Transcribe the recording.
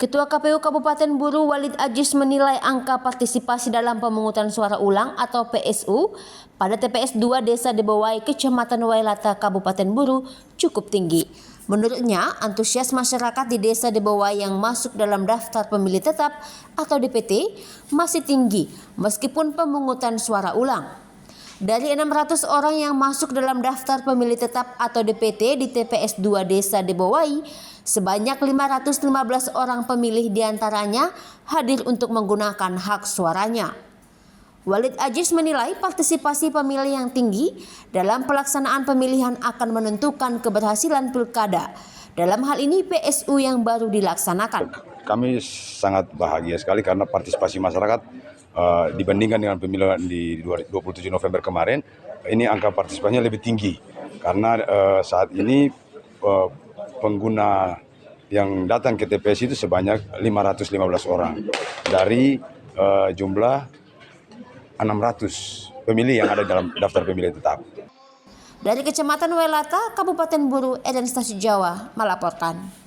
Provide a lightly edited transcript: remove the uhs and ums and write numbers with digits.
Ketua KPU Kabupaten Buru Walid Ajis menilai angka partisipasi dalam pemungutan suara ulang atau PSU pada TPS 2 Desa Debowai, Kecamatan Wailata, Kabupaten Buru cukup tinggi. Menurutnya, antusias masyarakat di Desa Debowai yang masuk dalam daftar pemilih tetap atau DPT masih tinggi meskipun pemungutan suara ulang. Dari 600 orang yang masuk dalam daftar pemilih tetap atau DPT di TPS 2 Desa Debowai, sebanyak 515 orang pemilih diantaranya hadir untuk menggunakan hak suaranya. Walid Ajis menilai partisipasi pemilih yang tinggi dalam pelaksanaan pemilihan akan menentukan keberhasilan pilkada. Dalam hal ini PSU yang baru dilaksanakan. Kami sangat bahagia sekali karena partisipasi masyarakat dibandingkan dengan pemilihan di 27 November kemarin, ini angka partisipasinya lebih tinggi karena saat ini pengguna yang datang ke TPS itu sebanyak 515 orang dari jumlah 600 pemilih yang ada dalam daftar pemilih tetap. Dari Kecamatan Wailata, Kabupaten Buru, Eden Stasiun Jawa melaporkan.